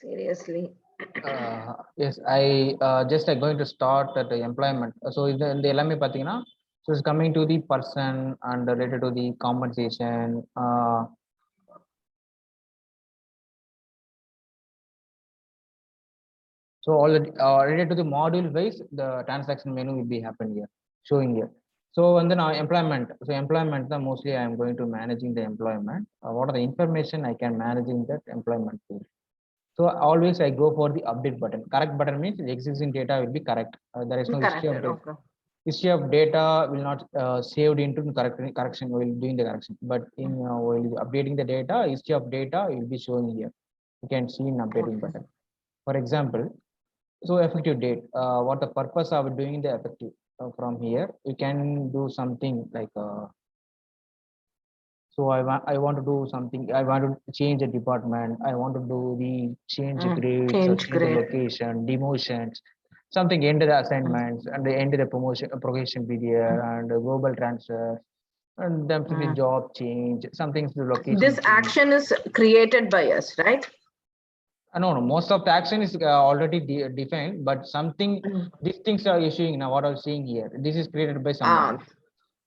Seriously. Yes, I just going to start at the employment. So in the LMA pathina, so it's coming to the person and related to the compensation. So all the related to the module wise, the transaction menu will be happen here, showing here. So and then employment. So employment, mostly I am going to managing the employment. What are the information I can managing that employment field? So always I go for the update button. Correct button means the existing data will be correct. There is no history of data. Okay. History of data will not saved into correction while doing the correction. But in while updating the data, history of data will be showing here. You can see in updating button. For example, so effective date. What the purpose of doing the effective from here? You can do something like. So I want to do something. I want to change a department. I want to do the change grades, change the location, demotions, something end the assignments and the end the promotion period and global transfer and then to the job change, something to the location. This action is created by us, right? No, most of the action is already defined, but something these things are issuing now. What I'm seeing here, this is created by someone.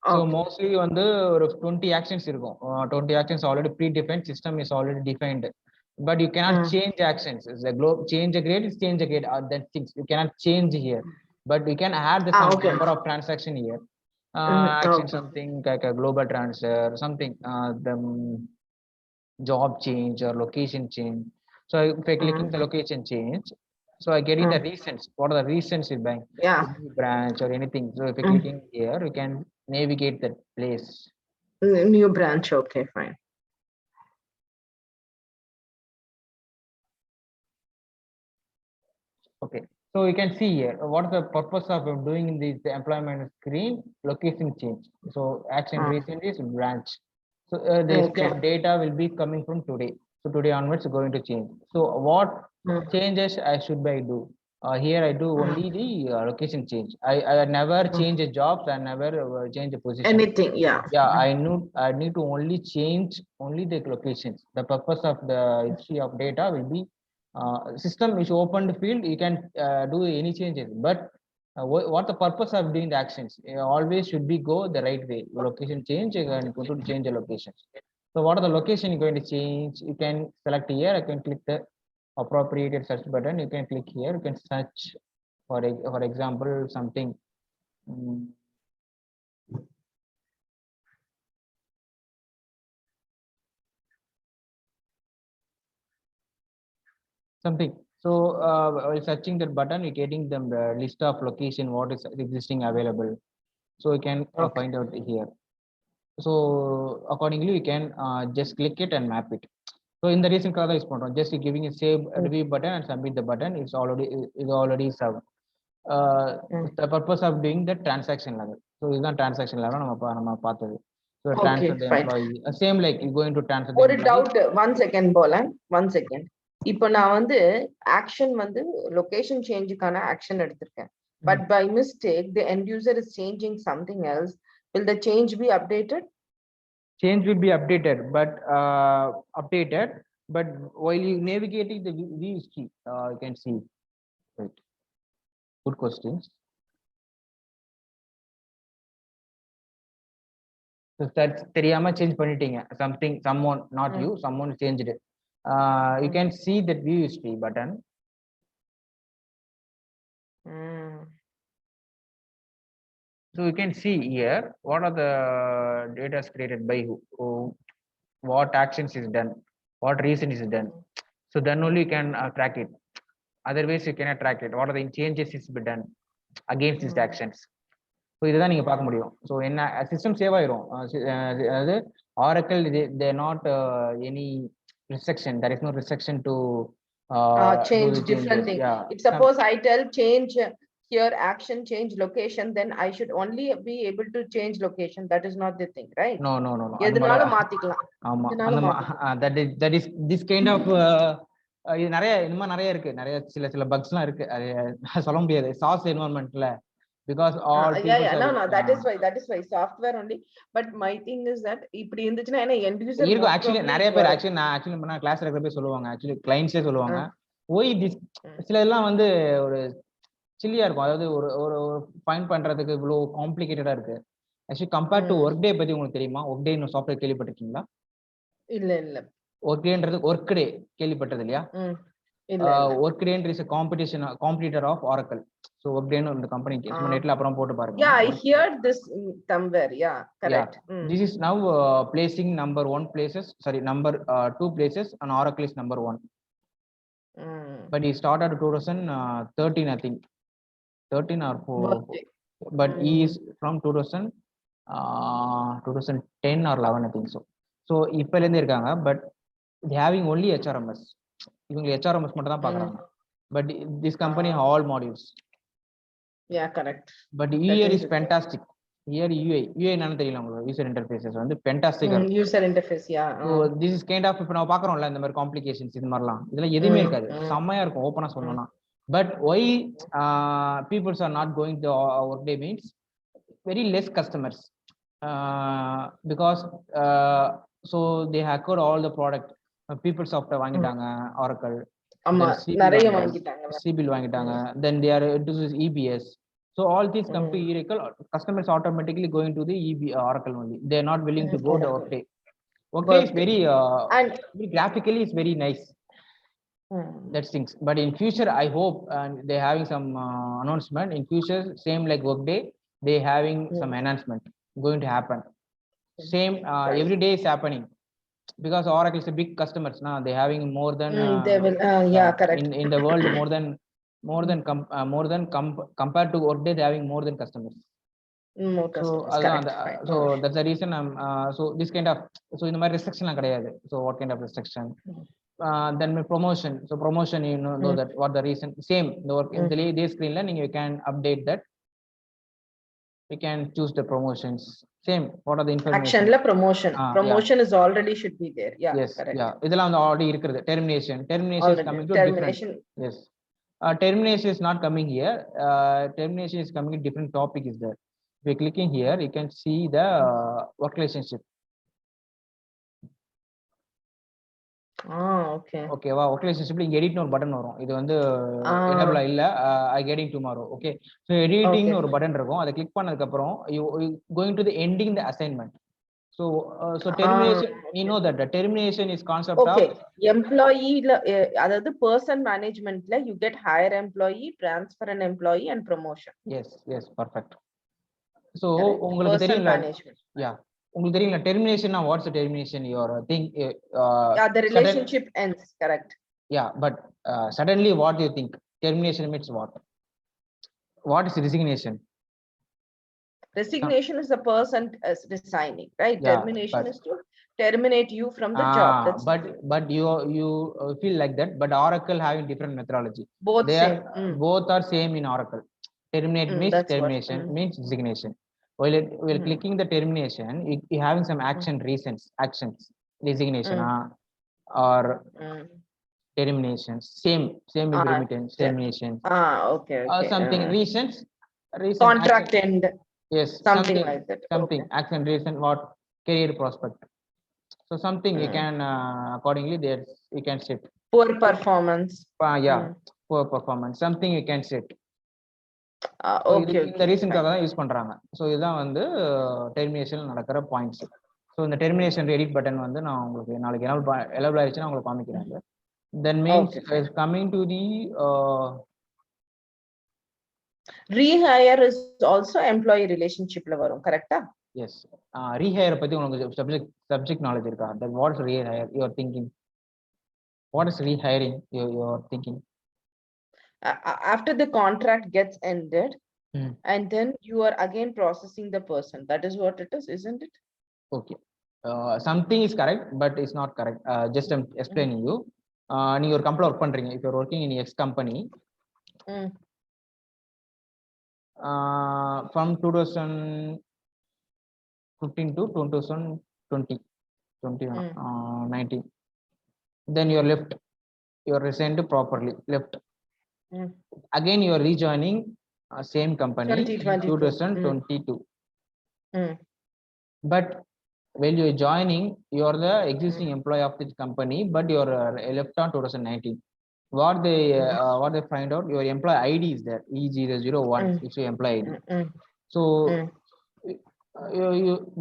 So mostly on the 20 actions, 20 actions already predefined. System is already defined, but you cannot change actions. The change a grade is change a grade. That things you cannot change here, but you can add the some number of transaction here. Action something like a global transfer, something the job change or location change. So if I clicking the location change, so I getting the reasons. What are the reasons you buying? Yeah. Branch or anything. So if I clicking here, we can navigate that place. New branch. Okay, fine. Okay. So you can see here what is the purpose of doing in this employment screen location change. So action reason is branch. So the data will be coming from today. So today onwards going to change. So what changes I should I do? Here I do only the location change. I never change a job. I never change a position. Anything, yeah. Yeah, I need to only change only the locations. The purpose of the history of data will be system is open field. You can do any changes, but what the purpose of doing the actions? Always should be go the right way. Location change, you can go to change the location. So what are the location you're going to change? You can select here. I can click the appropriate search button. You can click here. You can search for example something. Something. So while searching that button, you're getting the list of location what is existing available. So you can find out here. So accordingly, you can just click it and map it. So in the recent color is just giving a save review button and submit the button. It's already served. The purpose of doing the transaction level. So it's not transaction level. So transfer the employee. Same like you're going to transfer the employee. Doubt. 1 second, Bolan. 1 second. இப்போ நான் வந்து action வந்து location சேஞ்சுக்கான action எடுத்திருக்கேன். But by mistake, the end user is changing something else. Will the change be updated? Change will be updated, but while you navigating the view history, you can see. Right. Good questions. So that's தெரியாம change பண்ணிட்டீங்க. Something, someone, not you, someone changed it. You can see that view history button. So you can see here what are the data created by who, what actions is done, what reason is done. So then only you can track it. Otherwise you cannot track it. What are the changes is be done against these actions. So இதுதான் நீங்க பார்க்க முடியும். So என்ன system save ஆயிரும். அதாவது Oracle they not any restriction. There is no restriction to change different thing. Yeah. If suppose I tell change here action, change location, then I should only be able to change location. That is not the thing, right? No. எதுனாலும் மாத்திக்கலாம். That is this kind of இது நிறைய இன்னும் நிறைய இருக்கு, நிறைய சில பக்ஸ்லாம் இருக்கு. அது சொல்ல முடியாது sauce என்வரன்மெண்ட்ல, because all no that is why software only. But my thing is that இப்படி இருந்துச்சுனா என்ன end user இருக்கு. ஆக்சுவலி நிறைய பேர் நான் கிளாஸ்ல இருக்கிற போய் சொல்லுவாங்க, ஆக்சுவலி கிளையன்ட்ஸே சொல்லுவாங்க ஓய் திஸ் சில எல்லாம் வந்து ஒரு சில்லியா இருக்கும். அதாவது ஒரு ஃபைண்ட் பண்றதுக்கு இவ்வளவு காம்ப்ளிகேட்டடா இருக்கு. ஆக்சுவலி கம்பேர்ட் டு ஒர்க் டே பத்தி உங்களுக்கு தெரியுமா? ஒர்க் டே இன்னும் சாஃப்ட்வேர் கேள்விப்பட்டிருக்கீங்களா? இல்ல ஒர்க் டேன்றது ஒர்க் டே கேள்விப்பட்டது இல்லையா? ஒர்க் டேன்றது is competitor of Oracle. So work day no company நெட்ல அப்புறம் போட்டு பாருங்க. Yeah, I heard this somewhere. Yeah, correct. Yeah. This is now placing number 1 places, sorry, number 2 places, and Oracle is number 1. But he started 2013, I think 13 or 4. But he is from 2010 or 11, I think so. So இப்பல இருந்து இருக்காங்க, but they having only HRMS. இவங்க HRMS மட்டும் தான் பார்க்கறாங்க. But this company all modules. Yeah, correct. But here is fantastic. Here UI என்னன்னு தெரியல உங்களுக்கு. user interfaces வந்து fantastic. User interface, yeah. So this is kind of இப்ப நான் பார்க்கறோம்ல இந்த மாதிரி complications இது மாதிரிலாம் இதெல்லாம் எதுவுமே இருக்காது. செம்மையா இருக்கும் ஓபனா சொல்லணும்னா. But why people are not going to workday means very less customers. Because so they hacked all the product. People software வாங்கிட்டாங்க Oracle. ஆமா நிறைய வாங்கிட்டாங்க. CBIL வாங்கிட்டாங்க. Then they are into EBS. So all these come to Oracle, customers automatically going to the Oracle only. They are not willing to go to Workday. Workday is very graphically is very nice. That's things. But in future, I hope they're having some announcement. In future, same like Workday, they having some enhancement going to happen. Same every day is happening. Because Oracle is a big customers now. They having more than they will correct. In the world more than compared to Workday, they having more than customers. More customers. So that's the reason I'm so this kind of so in my restriction la kadiyadu. So what kind of restriction? Then promotion. So promotion, you know that what the reason same the work in the screen la you can update that. You can choose the promotions. Same. What are the information? Action la promotion is already should be there. Yeah, yes, correct. Yeah, idella வந்து already இருக்குது. Termination already is coming to termination. Different. Yes. Termination is not coming here. Termination is coming in different topic is there. If you're clicking here, you can see the work relationship. Okay வா work relationship இங்க edit ஒரு button வரும். இது வந்து enable இல்ல I getting tomorrow. Okay, so editing ஒரு button இருக்கும். அதை கிளிக் பண்ணதுக்கு அப்புறம் you going to the ending the assignment. So termination, you know that the termination is concept of employee அதாவது person management la you get hire employee, transfer an employee and promotion. Yes, perfect. So உங்களுக்கு தெரியும்ல yeah உங்களுக்கு தெரியும்ல termination what's the termination your thing the relationship ends, correct? Yeah, but suddenly what do you think termination means? What is resignation? Resignation is the person resigning, right? Yeah, termination is to terminate you from the job. That's but you feel like that, but Oracle having different methodology. Both both are same in Oracle. Terminate means termination means resignation. While clicking the termination, you having some actions, resignation or termination, same will remittance, termination. Okay. Something reasons contract action. end. Yes, something like that. Something action reason what career prospect. So something you can accordingly there you can set. Poor performance. Poor performance. Something you can set. Okay. இந்த ரீசன்காக தான் use பண்றாங்க. So இதுதான் வந்து termination நடக்கிற points. So இந்த termination edit button வந்து நான் உங்களுக்கு நாளைக்கு எலபிள் ஆயிடுச்சுன்னா உங்களுக்கு காமிக்கிறாங்க. Then means coming to the rehire is also employee relationship la varum, correct? Yes. Rehire பத்தி உங்களுக்கு subject knowledge இருக்கா? That what is rehire you are thinking? What is rehiring you are thinking? After the contract gets ended, and then you are again processing the person. That is what it is, isn't it? Okay. Something is correct, but it's not correct. Just I'm explaining you. நீங்க ஒரு கம்பெனில work பண்றீங்க. If you're working in X company, from 2015 to 2020, 19. Then you are left. You are resigned properly. Left. Again, you are rejoining same company 2022. But when you are joining, you are the existing employee of this company, but you are left on 2019. What they find out, your employee ID is there, E001, it's your employee ID. So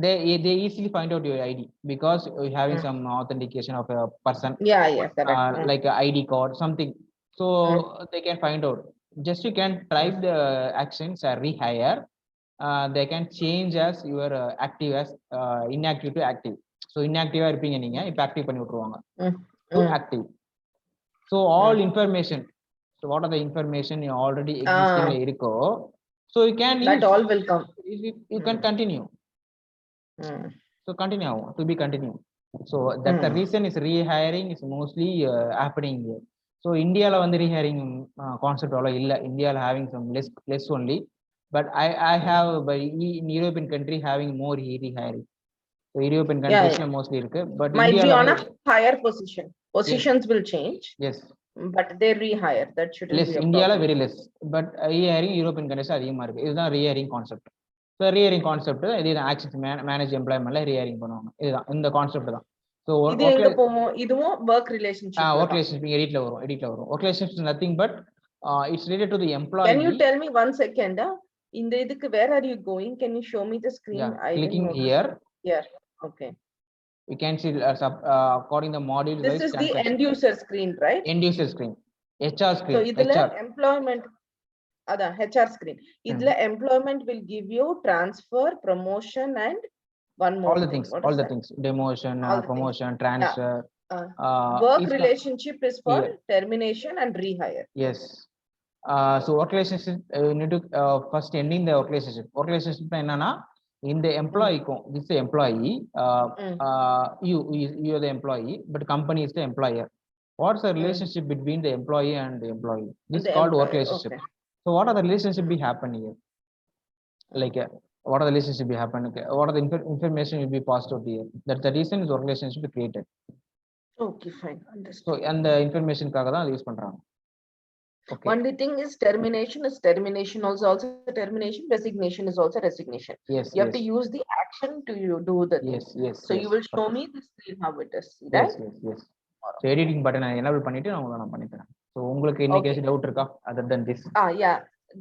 they easily find out your ID because you're having some authentication of a person. Correct. Like a ID card, something. So they can find out. Just you can type the actions rehire. They can change as your active as inactive to active. So inactive இருப்பீங்க நீங்க இப்ப active பண்ணி விட்டுருவாங்க to active. So all information. So what are the information you already existing irko? So you can that use, all will come. You can continue. So continue to be continue. So that's the reason is rehiring is mostly happening here. So India la வந்து rehiring concept all illa. India la having some less only. But I have by in European country having more rehiring. So European countries mostly irukku, but might India be on a higher positions will change. Yes, but they rehire, that shouldn't less. be a India la problem. very less, but rehiring European countries அதிகமா இருக்கு. இதுதான் rehiring concept. So rehiring concept இது actions manage employment la rehiring பண்ணுவாங்க. இதுதான் இந்த concept தான். So இது எங்க போவோம்? இதுவும் work relationship. Work relationship edit la வரும். Work relationship is nothing but it's related to the employee. Can you tell me 1 second? இந்த இதுக்கு where are you going? Can you show me the screen? Clicking here. Okay. You can see according the module. This is the end user screen, right? End user screen. HR screen. So idla employment HR screen. Idla employment will give you transfer, promotion, and one more all the things. Demotion, promotion, transfer. Work relationship is for termination and rehire. Yes. So work relationship you need to first ending the work relationship. Work relationship enna in the employee this is the employee, you are the employee, but company is the employer. What's the relationship between the employee and the employee? This is called work relationship. So what are the relationship be happen here? Like what are the relationship be happen? What are the information will be passed out here? That's the reason is work relationship be created. Okay, fine, understood. So and the information kaga dhaan use பண்றாங்க. Okay. Only thing is termination also termination, resignation is also resignation. Yes, you have to use the action to do the thing. Yes. So you will show me the screen how it is, right? Yes. So editing button enable பண்ணிட்டு நான் பண்ணி தரேன். So உங்களுக்கு என்ன case doubt இருக்கா other than this?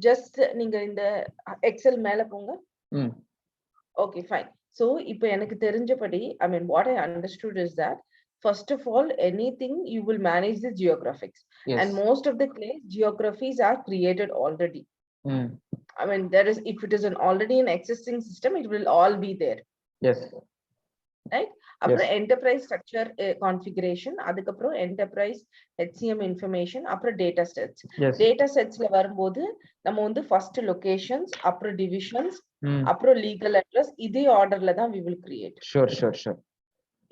Just நீங்க இந்த Excel மேல போங்க. Okay, fine. So இப்போ எனக்கு தெரிஞ்சபடி I mean what I understood is that first of all, anything you will manage the geographics. And most of the geographies are created already. I mean, if it is already an existing system, it will all be there. Yes. Right? After enterprise structure configuration, adukapro enterprise HCM information, after data sets. Data sets la varumbodhu நம்ம வந்து first locations, after divisions, after legal address, இதே orderல தான் we will create. Sure.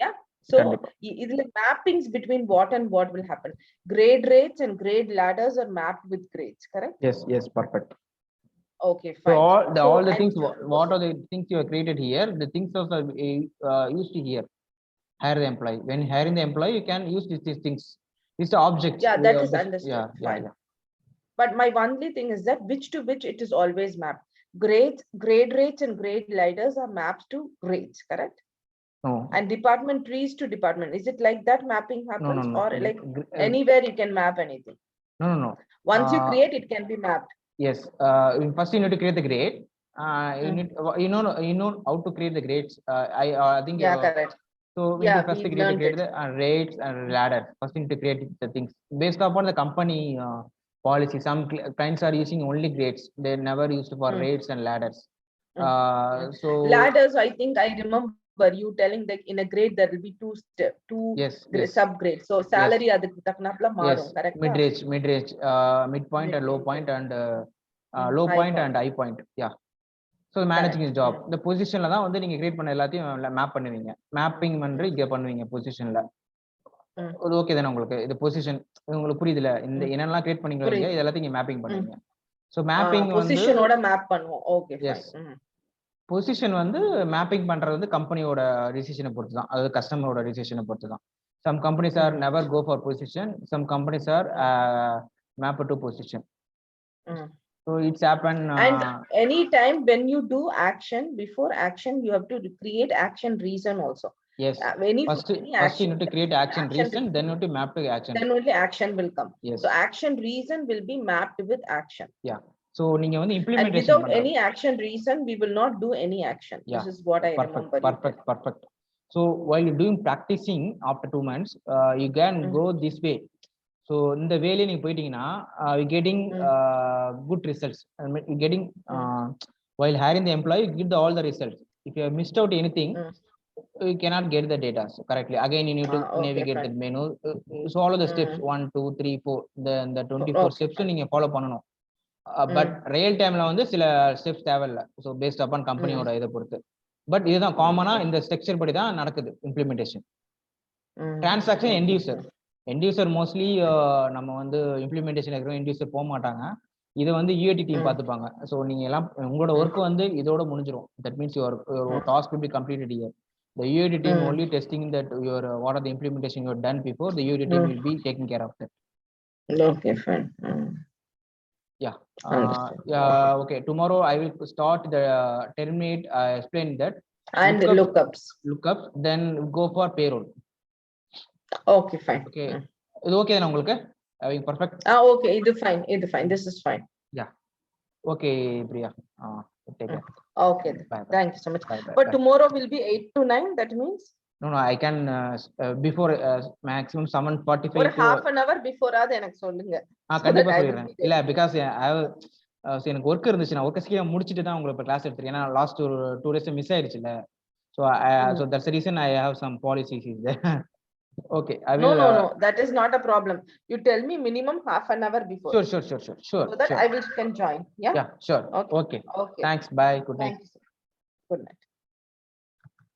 Yeah. So idhula mappings between what and what will happen. Grade rates and grade ladders are mapped with grades, correct? Yes, perfect. Okay, fine. So all the things, what are the things you have created here? The things are used to here. Hire the employee. When hiring the employee, you can use these things. These are objects. Yeah, that is understood. Fine. But my only thing is that which to which it is always mapped. Grade rates and grade ladders are mapped to grades, correct? No. And department trees to department. Is it like that mapping happens? No. Or like anywhere you can map anything? No. Once you create, it can be mapped. Yes. First you need to create the grade. you know how to create the grades. I think Yeah, correct. so we Yeah, need to first we create learned the it. rates and ladder. First thing to create the things based upon the company policy. Some clients are using only grades. They never used for rates and ladders. So Ladders, I think I remember you telling that in a grade there will be yes, subgrades. So salary adukku taknapla maarum, correct? Mid-range, midpoint and low point and low point and high point. Yeah. So managing his job. The positionல தான் வந்து நீங்க create பண்ண எல்லாத்தையும் map பண்ணுவீங்க. Mapping வந்து இங்க பண்ணுவீங்க பொசிஷன்ல. அது ஓகே தானே உங்களுக்கு? இது பொசிஷன் உங்களுக்கு புரியுதுல? இந்த என்னெல்லாம் கிரியேட் பண்ணீங்களோ இங்க இது எல்லாத்தையும் மேப்பிங் பண்ணுவீங்க. சோ மேப்பிங் வந்து பொசிஷனோட மேப் பண்ணுவோம். Okay fine. பொசிஷன் வந்து மேப்பிங் பண்றது வந்து கம்பெனியோட டிசிஷனை பொறுத்து தான். அதாவது கஸ்டமரோட டிசிஷனை பொறுத்து தான். Some companies are never go for position. Some companies are map to position. So it's happen. And anytime when you do action, before action, you have to create action reason also. Yes. First you need to create action reason, then you need to map to action. Then only action will come. Yes. So action reason will be mapped with action. Yeah. So நீங்க வந்து implementation and without any action reason, we will not do any action. Yeah. This is what I remember. Perfect. So while you're doing practicing after 2 months, you can go this way. So in the way நீங்க போயிட்டீங்கன்னா you getting good results. You getting while hiring the employee, you get all the results. If you have missed out anything, you cannot get the data correctly. Again, you need to navigate the menu. So all of the steps 1, 2, 3, 4, the 24 steps நீங்க follow பண்ணணும். But real timeல வந்து சில steps தேவையில்லை. So based upon கம்பெனியோட இதை பொறுத்து. But இதுதான் காமனா இந்த ஸ்ட்ரக்சர் படி தான் நடக்குது implementation. Transaction end user mostly நம்ம வந்து இம்ப்ளிமெண்டேஷன் இருக்கிற எண்ட் யூசர் போக மாட்டாங்க. இதை வந்து யூஐடி டீம் பார்த்துப்பாங்க. ஸோ நீங்க எல்லாம் உங்களோட ஒர்க் வந்து இதோட முடிஞ்சிடும். That means your task will be completed here. The UID team only testing that your what are the implementation you have done before. The UID team will be taking care of that. Okay, fine. Yeah. Okay. Tomorrow I will start the terminate. Explain that. And lookups. Then go for payroll. Okay, fine. Okay. Is okay then உங்களுக்கு? Having perfect. Okay. It's fine. This is fine. Yeah. Okay, Priya. Take care. Okay. Bye. Thank you so much. But tomorrow will be 8 to 9. That means. No, I can before maximum 7:45 ஒரு half an hour before ஆது எனக்கு சொல்லுங்க. கண்டிப்பா சொல்றேன். இல்ல because எனக்கு work இருந்துச்சு. நான் work ஸ்கீம் முடிச்சிட்டு தான் உங்களுக்கு கிளாஸ் எடுத்துறேன். ஏன்னா லாஸ்ட் 2 days மிஸ் ஆயிருச்சுல. So that's the reason I have some policies is there. Okay, I will. No. That is not a problem. You tell me minimum half an hour before. Sure. So that I will can join. Yeah. Yeah, sure. Okay. Thanks. Bye. Good night. Good night.